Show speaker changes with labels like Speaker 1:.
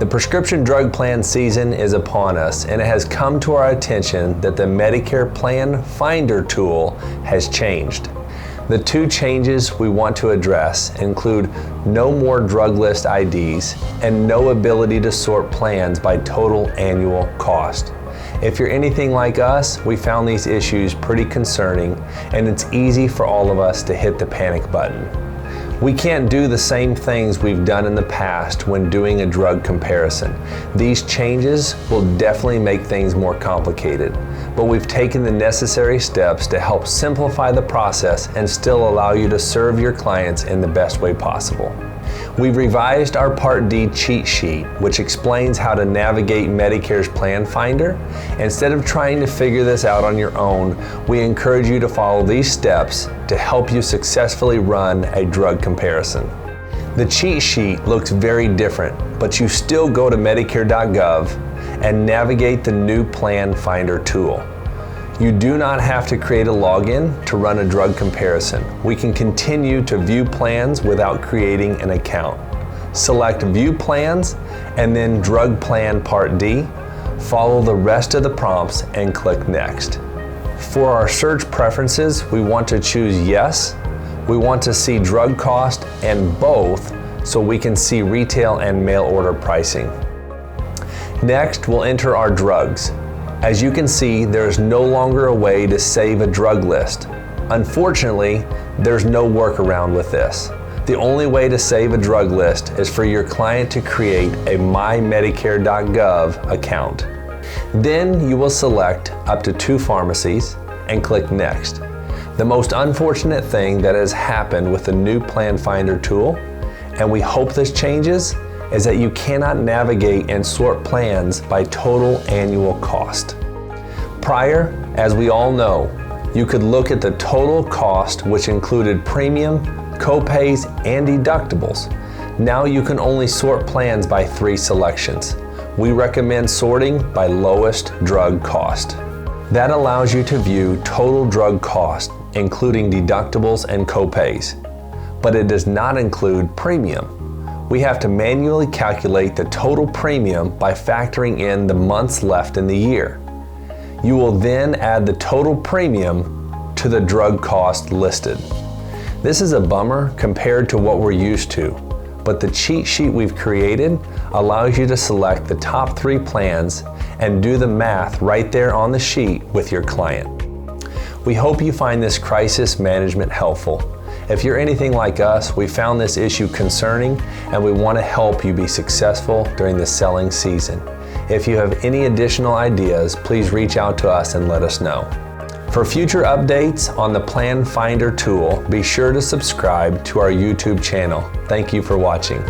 Speaker 1: The prescription drug plan season is upon us, and it has come to our attention that the Medicare Plan Finder tool has changed. The two changes we want to address include no more drug list IDs and no ability to sort plans by total annual cost. If you're anything like us, we found these issues pretty concerning, and it's easy for all of us to hit the panic button. We can't do the same things we've done in the past when doing a drug comparison. These changes will definitely make things more complicated, but we've taken the necessary steps to help simplify the process and still allow you to serve your clients in the best way possible. We've revised our Part D cheat sheet, which explains how to navigate Medicare's Plan Finder. Instead of trying to figure this out on your own, we encourage you to follow these steps to help you successfully run a drug comparison. The cheat sheet looks very different, but you still go to Medicare.gov and navigate the new Plan Finder tool. You do not have to create a login to run a drug comparison. We can continue to view plans without creating an account. Select View Plans and then Drug Plan Part D. Follow the rest of the prompts and click Next. For our search preferences, we want to choose Yes. We want to see drug cost and both so we can see retail and mail order pricing. Next, we'll enter our drugs. As you can see, there is no longer a way to save a drug list. Unfortunately, there's no workaround with this. The only way to save a drug list is for your client to create a Medicare.gov account. Then you will select up to 2 pharmacies and click Next. The most unfortunate thing that has happened with the new Plan Finder tool, and we hope this changes, is that you cannot navigate and sort plans by total annual cost. Prior, as we all know, you could look at the total cost, which included premium, co-pays, and deductibles. Now you can only sort plans by 3 selections. We recommend sorting by lowest drug cost. That allows you to view total drug cost, including deductibles and co-pays, but it does not include premium. We have to manually calculate the total premium by factoring in the months left in the year. You will then add the total premium to the drug cost listed. This is a bummer compared to what we're used to, but the cheat sheet we've created allows you to select the top 3 plans and do the math right there on the sheet with your client. We hope you find this crisis management helpful. If you're anything like us, we found this issue concerning and we want to help you be successful during the selling season. If you have any additional ideas, please reach out to us and let us know. For future updates on the Plan Finder tool, be sure to subscribe to our YouTube channel. Thank you for watching.